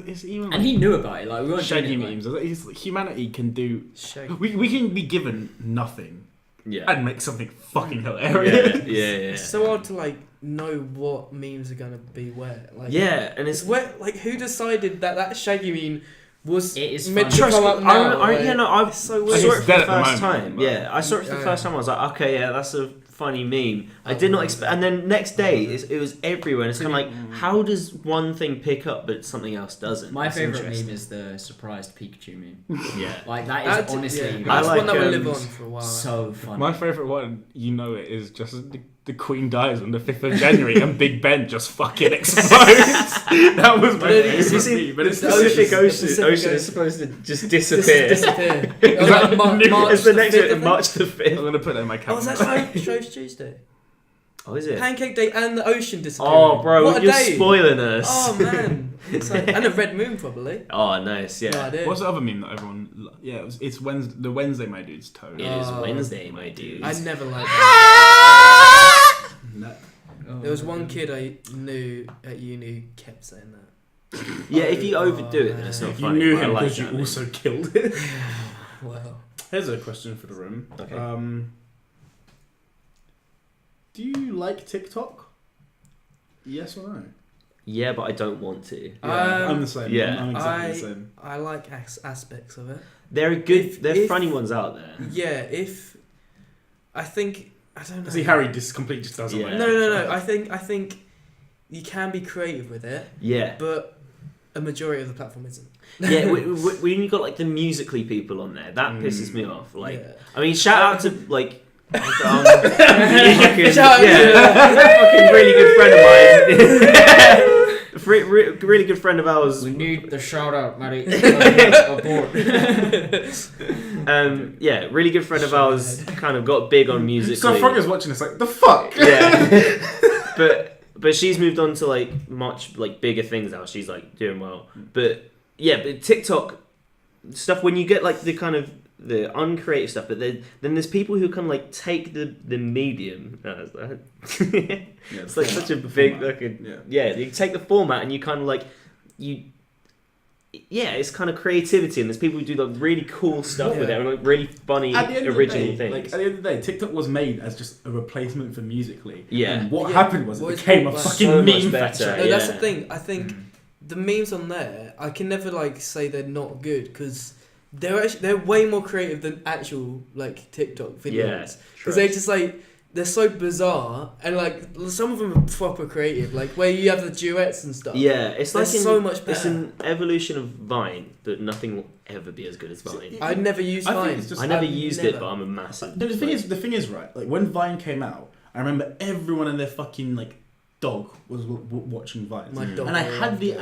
it's even. And he knew about it. Like we weren't shaggy doing it, memes. It's like, humanity can do. Shaggy. We can be given nothing. Yeah. And make something fucking hilarious. Yeah. It's so hard to like know what memes are gonna be where. Like, yeah, and it's where. Like, who decided that Shaggy meme was meant to come up now? I so saw it for the dead at the first moment, time. but- Yeah, I saw it for the first time. I was like, okay, yeah, that's a funny meme. I did not expect, and then next day it was everywhere. And it's kind of like, how does one thing pick up but something else doesn't? My That's favourite meme interesting. is the surprised Pikachu meme. Yeah, Like that is honestly that's like, one that will live on for a while. so funny. My favourite one, it is just the Queen dies on the 5th of January and Big Ben just fucking explodes. That was my favourite meme. But it's the Pacific Pacific Ocean is supposed to just disappear. Disappear. It's the next day, March the I'm 5th. going to put that in my Oh, calendar. is that Shrove Tuesday? Oh, is it? Pancake Day and the ocean disappearing. Oh, bro, what a you're day. spoiling us. Oh man, and a red moon probably. Oh, nice, yeah. No idea. What's the other meme that everyone... Yeah, it's Wednesday, the Wednesday, my dude's toe. It is Wednesday, my dude. I never liked that. No. There was one kid I knew at uni who kept saying that. Yeah, if you overdo it, then it's not You funny. knew but I him like because that you also killed it. Wow. Here's a question for the room. Okay. Do you like TikTok? Yes or no? Yeah, but I don't want to. I'm the same. Yeah. I'm exactly the same. I like aspects of it. There are good, If- funny ones out there. Yeah, if I don't know. See, Harry completely just doesn't Yeah. like No. I think you can be creative with it, Yeah. but a majority of the platform isn't. Yeah, when you got like the Musically people on there, that pisses me off. Like, Yeah. I mean, shout out to like, fucking, Shout out fucking really good friend of mine. Really good friend of ours. We need the shout out, Matty. Yeah, really good friend of ours. Kind of got big on Musically. So Frogger's watching this like, the fuck? Yeah. But she's moved on to like much like bigger things now. She's like doing well. But yeah, but TikTok stuff, when you get like the kind of the uncreative stuff, but then there's people who can like take the medium. It's like such a big you take the format and you kind of like it's kind of creativity, and there's people who do like really cool stuff with it and like really funny original things. Like at the end of the day, TikTok was made as just a replacement for Musically. Yeah. And what happened was it became a like fucking so much meme better. factory. No, that's the thing. I think the memes on there, I can never like say they're not good because they're way more creative than actual like TikTok videos. Because they just like they're so bizarre and like some of them are proper creative. Like where you have the duets and stuff. Yeah, it's They're like so much better. It's an evolution of Vine, but nothing will ever be as good as Vine. I'd never used I think Vine. it's just- I never I've used never. it, but I'm a massive. The thing is, right? Like when Vine came out, I remember everyone and their fucking like dog was watching Vine. My dog. And I had the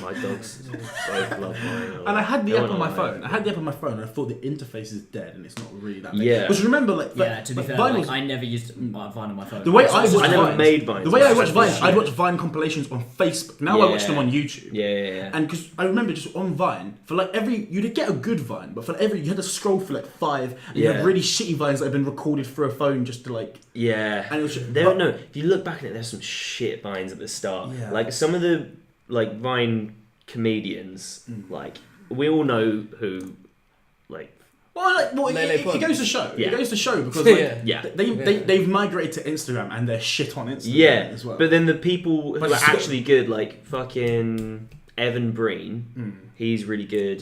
My dogs both love Vine. and I had the They're app on my Vine. phone. I had the app on my phone, and I thought the interface is dead, and it's not really that big. Yeah. Because remember, like, Yeah, to be fair, Vine like, was, I never used Vine on my phone. the way I watched I never Vine, made Vine. the way I watched Vine, I'd watch Vine compilations on Facebook. Now I watch them on YouTube. Yeah. And because I remember just on Vine, for like you'd get a good Vine, but for every, you had to scroll for like 5, and you had really shitty Vines that had been recorded through a phone just to like. Yeah. And it was just, No, if you look back at it, there's some shit Vines at the start. Yeah. Like some of the like Vine comedians, like we all know who, like. It goes to show. Yeah. It goes to show because like, Yeah. they've migrated to Instagram and they're shit on Instagram as well. But then the people who But are it's still- actually good, like fucking Evan Breen, he's really good.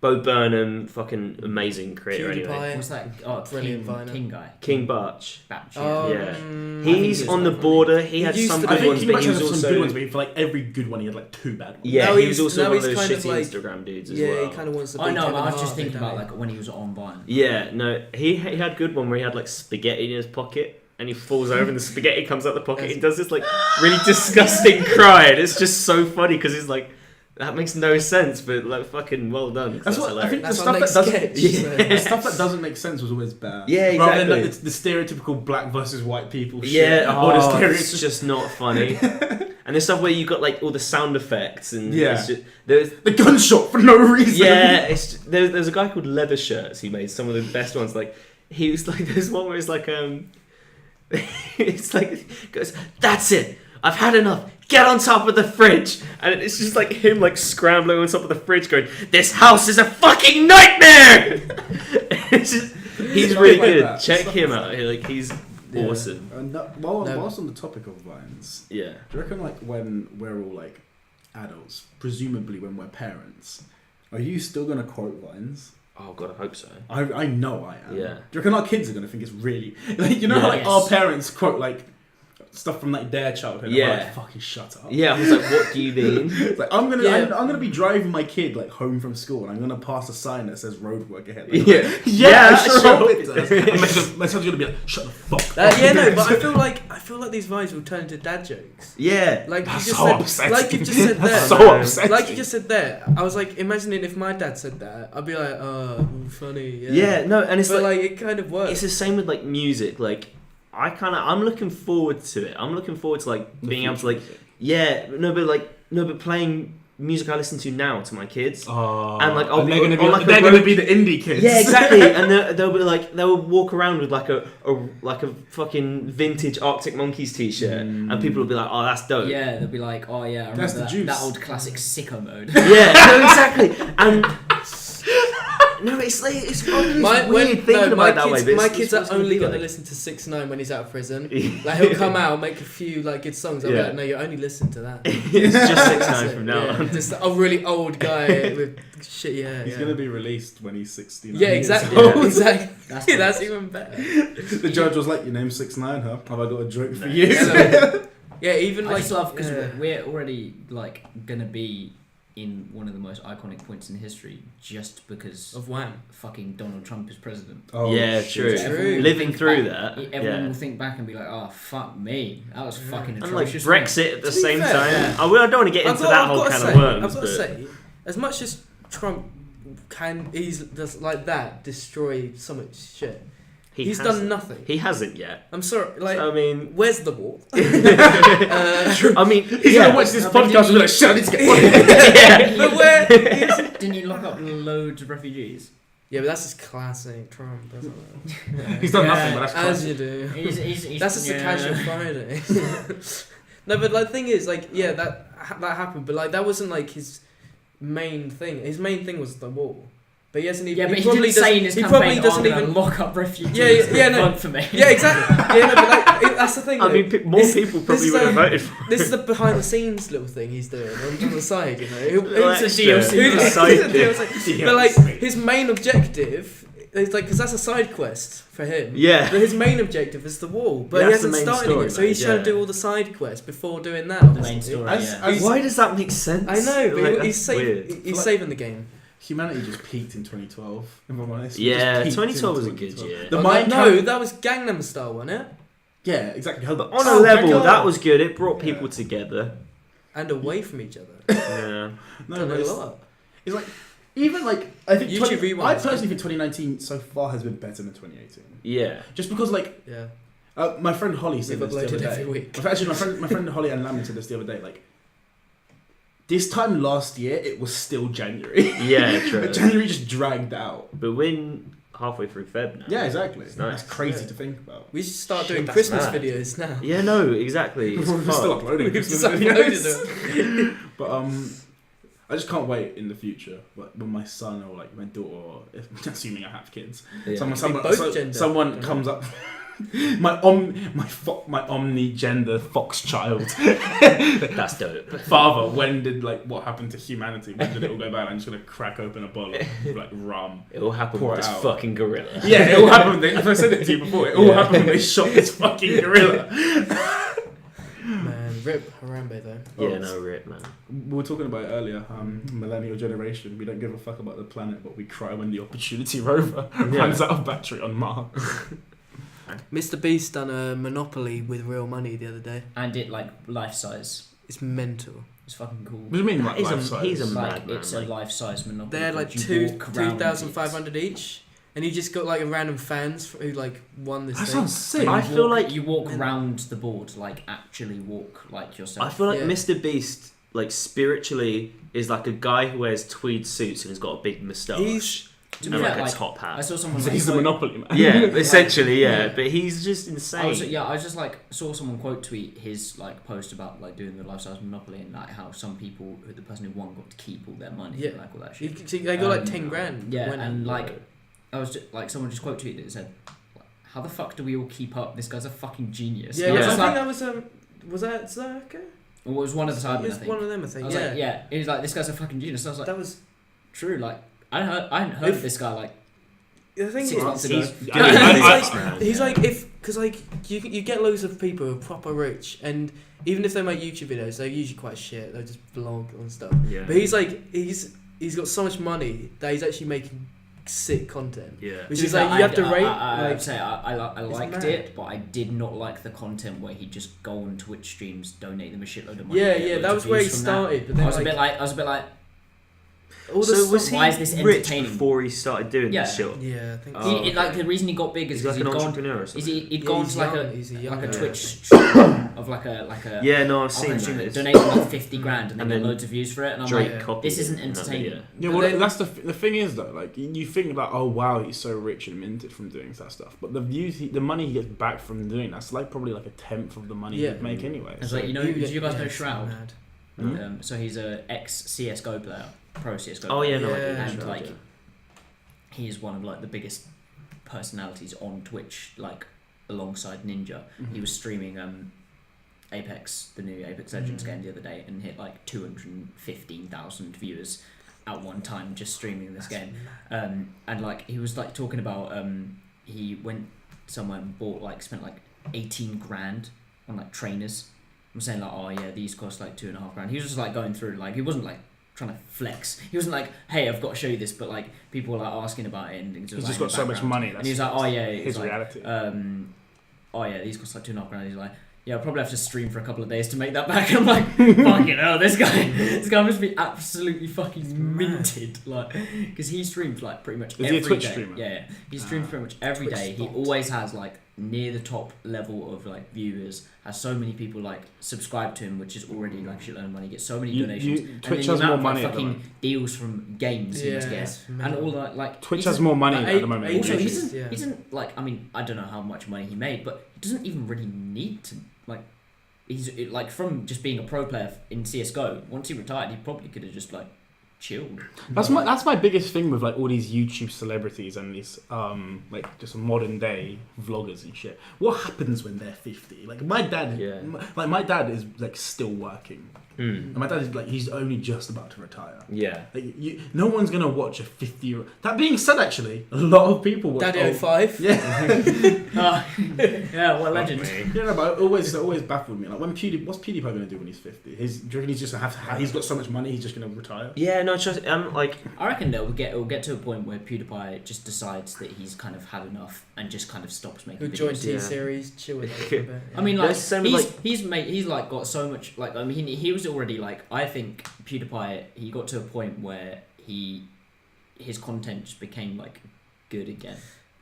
Bo Burnham, fucking amazing creator anyway. What's that? Oh, Brilliant Viner. King guy. King Batch. Batch. Yeah. I He's think on he the was border. He had used some to good be. ones, King but Batch he was has some also good ones, but for like every good one, he had like 2 bad ones. yeah, Now he he's- was also now one of he's those kind of shitty like- Instagram dudes as Yeah, well. he kind of wants to be I know, Kevin but I was just Hart, thinking don't about he? like when he was on Vine. Yeah, no, he had good one where he had like spaghetti in his pocket and he falls over and the spaghetti comes out the pocket. He does this like really disgusting cry, and it's just so funny because he's like, That makes no sense, but like fucking well done. That's what I think. That's The our next stuff sketch. the stuff that doesn't make sense was always bad. Yeah, exactly. Rather than like, the stereotypical black versus white people shit. Yeah, or the it's just not funny. And there's stuff where you got like all the sound effects and Yeah. there's the gunshot for no reason. yeah, there's a guy called Leather Shirts. He made some of the best ones. Like he was like, there's one where it's like it's like goes, that's it. I've had enough. Get on top of the fridge. And it's just like him like scrambling on top of the fridge going, this house is a fucking nightmare! It's just, he's really like good. that. Check him out. Like, awesome. Whilst on the topic of vines, Yeah. do you reckon like when we're all like adults, presumably when we're parents, are you still going to quote vines? Oh god, I hope so. I know I am. Yeah. Do you reckon our kids are going to think it's really... Like, you know how like our parents quote like stuff from like their childhood. Yeah. And we're like, fucking shut up. Yeah, I was like, what do you mean? It's like I'm gonna be driving my kid like home from school, and I'm gonna pass a sign that says road work ahead. Like, I sure hope it does. And my son's gonna be like, shut the fuck up. Yeah, no, but I feel like these vines will turn into dad jokes. Yeah. Like That's you just so said, upsetting. like you just said there. That's so upsetting. Like you just said there. I was like imagining if my dad said that, I'd be like, oh, funny. Yeah, no, and it's but like it kind of works. it's the same with like music. Like I'm looking forward to it. I'm looking forward to like being able to like but playing music I listen to now to my kids. And like they're gonna be the indie kids. Yeah, exactly. And they'll be like they'll walk around with like a fucking vintage Arctic Monkeys t-shirt, and people will be like, oh, that's dope. Yeah, they'll be like, oh yeah, I That's remember the juice. that old classic sicko mode. Yeah, no, exactly. And no, it's like it's fucking weird thinking about it that way. But my it's kids what it's are only gonna going to be listen to 6ix9ine when he's out of prison. Like he'll come out, make a few like good songs. I'll be Yeah. like, no, you only listen to that. It's just That's 6ix9ine it, from now yeah. on. Just a really old guy with shit. Yeah, He's gonna be released when he's 69. Yeah, exactly. Yeah. Exactly. That's even better. The judge was like, "Your name's 6ix9ine, huh? Have I got a joke for you?" Yeah, even I like just love because we're already like gonna be in one of the most iconic points in history just because of Wham. fucking Donald Trump is president. Oh, Yeah, shit. true. True. Living Think through back- that. Everyone Yeah. will think back and be like, oh fuck me, that was fucking And like atrocious. Brexit at the To be same fair, time. yeah. I don't want to get into that whole can of worms. I've got to but say, as much as Trump can easily does like that destroy so much shit, he's done hasn't. nothing. He hasn't yet. I'm sorry. Like, So, I mean, where's the wall? I mean, He's yeah. gonna watch this No, but podcast and be like, "Shut it, get Yeah. But where? Didn't you lock up loads of refugees? Yeah, but that's just classic Trump, doesn't it? He's done Yeah, nothing, but that's As classic. you do. He's That's just a casual Friday. No, but like the thing is, like, yeah, that happened, but like that wasn't like his main thing. His main thing was the wall. But he hasn't even. Yeah, but he probably didn't say in his campaign, doesn't I'm gonna even. lock up refugees. Yeah, no. Vote for me. Yeah, exactly. Yeah, no, but like that's the thing. I though. mean, more people probably is, would have voted for This is the behind the scenes little thing he's doing on the side, you know. Like, It's a DLC. yeah. It's Side a DLC. But like his main objective is like because that's a side quest for him. Yeah. But his main objective is the wall, but Yeah, he that's the hasn't main started story, it, so he's mate, trying yeah. to do all the side quests before doing that. The obviously. main story. As- Yeah. as- Why does that make sense? I know, but Like, he's that's weird. he's Like- saving the game. Humanity just peaked in 2012. If I'm honest, We Yeah, just peaked 2012 in was a good 2012. year. The Oh, mind no, that was Gangnam Style, wasn't it? Yeah, exactly. Hold On a Oh, level, Jack that Hill. was good. It brought people Yeah. together. And away from each other. Yeah. No, Done but a it's, lot. it's like even like I think YouTube 20, Rewind I is personally think 2019 so far has been better than 2018. Yeah. Just because like Yeah. my friend Holly said We've this the other uploaded day. every week. Actually, my friend Holly and Lamin said this the other day. Like this time last year, it was still January. Yeah, true. January just dragged out. But we're halfway through Feb now. Yeah, exactly. It's nice. That's crazy Yeah. to think about. We should start Shit, doing that's Christmas mad. videos now. Yeah, no, exactly. It's We're still fun. uploading. We've Christmas just videos. uploaded But I just can't wait in the future. Like when my son or like my daughter, or if, assuming I have kids, Yeah. someone gender. comes up. my omni-gender fox child That's dope. father. When did like what happened to humanity? When did it all go bad? I'm just gonna crack open a bottle of like rum. It all happened Pour with it this out. fucking gorilla. Yeah, it all happened. If I said it to you before, it all Yeah. happened when they shot this fucking gorilla. Man, rip Harambe though. Yeah, no, rip, man. We were talking about it earlier. Millennial generation. We don't give a fuck about the planet, but we cry when the Opportunity rover runs out of battery on Mars. Mr. Beast done a Monopoly with real money the other day. And it like life size. It's mental. It's fucking cool. What do you mean, like, life-size? He's a like, madman. it's a life-size Monopoly. They're like You walk around 2,500 each, and you just got like random fans who like won this That thing. sounds sick. I feel like you walk around the board, like actually walk like yourself. I feel like Yeah. Mr. Beast, like spiritually, is like a guy who wears tweed suits and has got a big moustache To and be like fair, a like, top hat. I saw someone. He's the quote- Monopoly man. Yeah, essentially, yeah. Yeah. But he's just insane. I was just like saw someone quote tweet his like post about like doing the life-size Monopoly and like how some people, the person who won, got to keep all their money. Yeah. And, like all that shit. They got like 10 grand. Yeah, winning. and like I was just, like someone just quote tweeted it and said, "How the fuck do we all keep up? This guy's a fucking genius." Yeah, And I I was think just that was that Zerka? well, it was one of the It Cybermen, was I think. one of them, I I think. was like, yeah. He was like, "This guy's a fucking genius." And I was like, That was "True." Like I hadn't heard of this guy like the thing. 6 months ago. He's like because like you get loads of people who are proper rich, and even if they make YouTube videos, they're usually quite shit. They just vlog and stuff. Yeah. But he's like he's got so much money that he's actually making sick content. Yeah. Which To is be like fair, you have to rate. I like would say I liked mad. it, but I did not like the content where he just go on Twitch streams, donate them a shitload of money. yeah, and get yeah, loads that of was where he views from started. But That. then I was a bit like, all So the was stuff- he why is this rich entertaining? before he started doing Yeah. this shit? Yeah, I think. Oh, so. okay. like the reason he got big is He's like because an he'd gone. entrepreneur or Is something. he'd Yeah, gone he's to like young, a he's a like young a guy. Twitch stream of like a Yeah, no, I've I've seen stream that. donating like 50 grand and And then get then loads of views for it, and I'm Drake like, copied this it isn't in that entertaining. video. Yeah, But well, then- that's the thing is though, like you think about, oh wow, he's so rich and minted from doing that stuff, but the views, the money he gets back from doing that's like probably like a tenth of the money Yeah. he'd make anyway. It's So- like, do you guys know it's Shroud? mad. Hmm? So he's a ex CS:GO player, pro CS:GO. Oh yeah, no, I Yeah. did. and Shroud, like yeah. he is one of like the biggest personalities on Twitch, like alongside Ninja. Mhm. He was streaming Apex, the new Apex Legends Mhm. game the other day, and hit like 215,000 viewers at one time just streaming this game. And like he was like talking about he went somewhere and spent like 18 grand on like trainers. I'm saying like, oh yeah, these cost like 2.5 grand. He was just like going through, like he wasn't like trying to flex. He wasn't like, hey, I've got to show you this, but like people were like asking about it, and it was, He's like, just in got the so much background. money. And he was like, oh yeah, his he's like, reality. oh yeah, these cost like 2.5 grand. He's like, yeah, I'll probably have to stream for a couple of days to make that back. And I'm like, fucking hell, this guy must be absolutely fucking minted, like, because he streams like pretty much Is he every a Twitch day. streamer? Yeah, he streams pretty much every Twitch day. He spot. always has like near the top level of like viewers. Has so many people like subscribe to him, which is already like shitload of money. Gets so many donations. And Twitch then has the more amount of, money like, at the fucking moment. deals from games he must Yeah, get, it's and mental. all that like Twitch he's has a- more money like, at the moment. eight- than also, he YouTube. doesn't. Yeah. He doesn't like. I mean, I don't know how much money he made, but he doesn't even really need to. Like, he's like from just being a pro player in CS:GO. Once he retired, he probably could have just like chilled. That's my biggest thing with like all these YouTube celebrities and these like just modern day vloggers and shit. What happens when they're 50? Like my dad, Yeah. my dad is like still working. Hmm. And my dad is like he's only just about to retire. Yeah. Like no one's gonna watch a 50-year-old. That being said, actually, a lot of people watch. Daddy 05. Yeah, Yeah, what a legend. you know, but it always baffled me. Like when what's PewDiePie gonna do when he's 50? Do you reckon he's just he's got so much money he's just gonna retire? Yeah, no, trust. Like, I reckon it'll get to a point where PewDiePie just decides that he's kind of had enough and just kind of stops making Who joined videos. Yeah. T-Series, chill with it for a bit. I mean, like There's so many, he's like got so much. Like, I mean, he was already like, I think PewDiePie. He got to a point where his content just became like good again.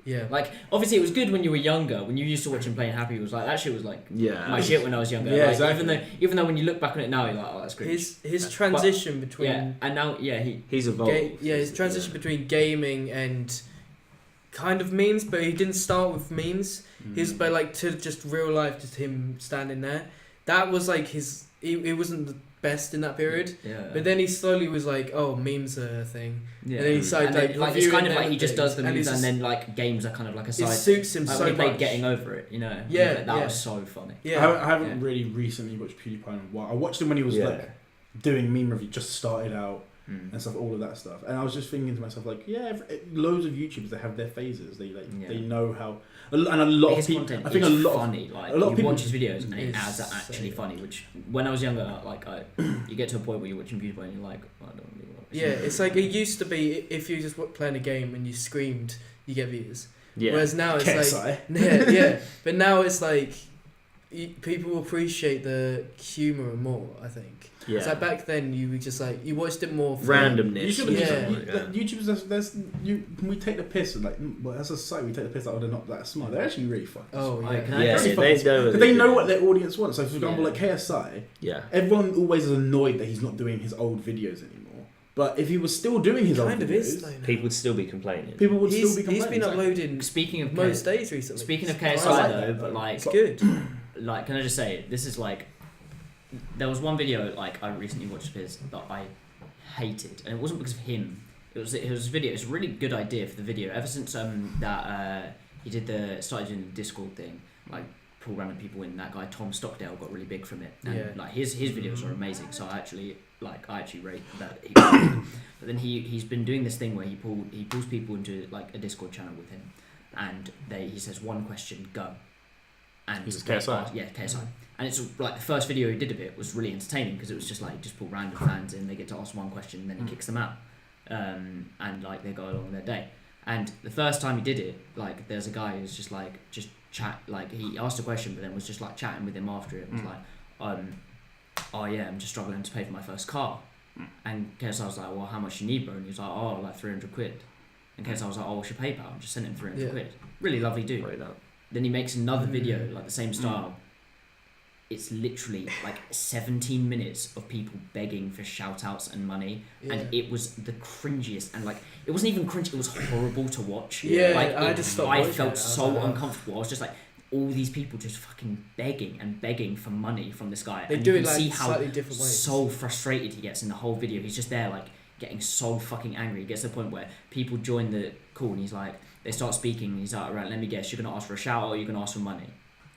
yeah. Like, obviously, it was good when you were younger. When you used to watch him playing Happy, it was like that shit was like yeah. my shit when I was younger. Yeah, Like, exactly. Even though when you look back on it now, you're like, oh, that's great. His transition between Yeah, and now He's evolved. his transition between gaming and kind of memes, but he didn't start with memes. His but like to just real life, just him standing there. That was like his. He wasn't the best in that period, Yeah. but then he slowly was like, "Oh, memes are a thing." Yeah. And then he started And then, like like it's reviewing kind of them like he just things, does the and moves, it's and just- then like games are kind of like a It side. suits him Like so when he played much. Getting Over It, you know. Yeah, that yeah. was so funny. Yeah, I haven't Yeah. really recently watched PewDiePie in a while. I watched him when he was Yeah. like doing meme review, just started out Mm. and stuff, all of that stuff. And I was just thinking to myself, like, yeah, loads of YouTubers, they have their phases. They Yeah. they know how, and a lot His of people. content I think is a lot funny. Like a lot of you people- watch his videos and it It's ads are actually so- funny. Which when I was younger, like you get to a point where you're watching PewDiePie and you're like, I don't really watch. yeah. It's like it used to be if you just playing a game and you screamed, you get views. Yeah. Whereas now it's KSI. like yeah. But now it's like people appreciate the humour more, I think. Yeah. It's like back then you were just like you watched it more for randomness. You should Yeah. YouTubers, we take the piss as a society, we take the piss out of they're not that smart. They're actually really fucking Oh smart. yeah. They know what their audience wants. So for example, like KSI, everyone always is annoyed that he's not doing his old videos anymore. But if he was still doing his old videos, people would still be complaining. People would still be complaining. He's been uploading speaking of most days recently. Speaking of KSI though, but like it's good. Like, can I just say, this is like, there was one video like I recently watched of his that I hated, and it wasn't because of him. It was a video. It's a really good idea for the video. Ever since that he started doing the Discord thing, like pull random people in. That guy Tom Stockdale got really big from it, and like his videos are amazing. So I actually rate that. But then he's been doing this thing where he pulls people into like a Discord channel with him, and he says one question, go. And he's KSI. KSI. And it's like the first video he did of it was really entertaining because it was just like just pull random fans in, they get to ask one question, and then he kicks them out, and like they go along their day. And the first time he did it, like there's a guy who's just chat, like he asked a question but then was just like chatting with him after it. It was like, oh yeah, I'm just struggling to pay for my first car. And KSI was like, well, how much you need, bro? And he was like, oh, like 300 quid. And KSI was like, oh, what's your PayPal? And just sent him 300 quid. Really lovely dude. Right up. Then he makes another video, like the same style. It's literally like 17 minutes of people begging for shout outs and money. And it was the cringiest, and like it wasn't even cringe, it was horrible to watch. Like I felt so uncomfortable. I was just like, all these people just fucking begging for money from this guy. They and do you it can like see how slightly different ways. So frustrated he gets in the whole video. He's just there like getting so fucking angry. He gets to the point where people join the call and he's like, they start speaking and he's like, right, let me guess, you're gonna ask for a shout out or you're gonna ask for money?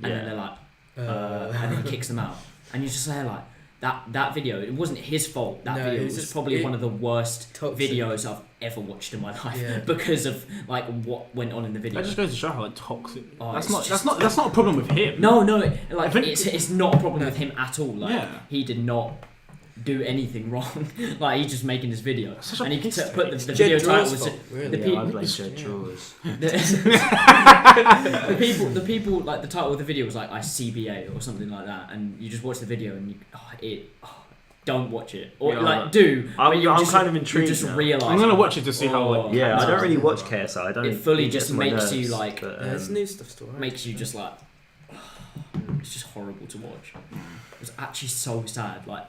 And then they're like, and then he kicks them out. And you're just there like, that video, it wasn't his fault. That video was probably one of the worst videos I've ever watched in my life because of like what went on in the video. That just goes to show how toxic. Oh, that's not a problem with him. No, like it's not a problem with him at all. Like he did not do anything wrong. Like he's just making this video, and he put the video title was the people like the title of the video was like ICBA or something like that, and you just watch the video and don't watch it or I'm kind of intrigued. You just realise I'm gonna watch it to see how. I don't really watch KSI. It fully just makes you like. There's new stuff still. Makes you just like. It's just horrible to watch. It was actually so sad. Like.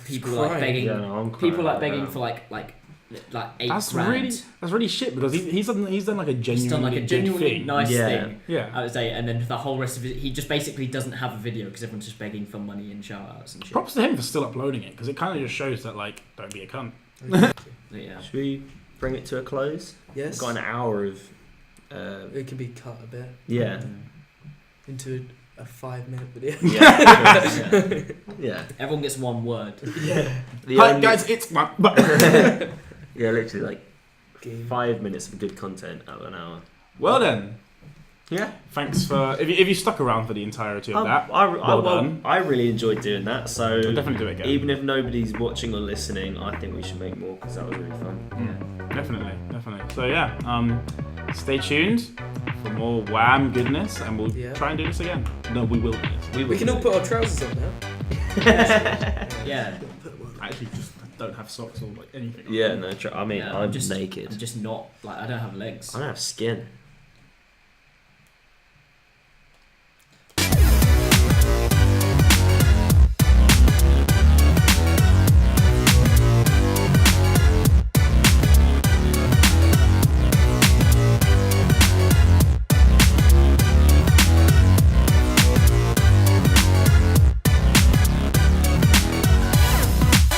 People like begging. People like begging for like $8 grand. That's really shit because he's done like a genuinely thing. Nice thing. Yeah. I would say, and then the whole rest of it, he just basically doesn't have a video because everyone's just begging for money and shout outs and shit. Props to him for still uploading it because it kind of just shows that like don't be a cunt. Yeah. Should we bring it to a close? Yes. We've got an hour of. It can be cut a bit. Yeah. Into a 5-minute video. Yeah. Everyone gets one word. Hi guys, it's my. Yeah, literally like 5 minutes of good content out of an hour. Well then. Yeah. Thanks for if you stuck around for the entirety of that. Well done. I really enjoyed doing that. So I'll definitely do it again. Even if nobody's watching or listening, I think we should make more because that was really fun. Yeah. Definitely. So yeah. Stay tuned for more Wham goodness, and we'll try and do this again. No, we will do this. We can all put our trousers on now. Yeah. I actually just don't have socks or like anything. Yeah, no. I'm naked. I'm just not like I don't have legs. I don't have skin.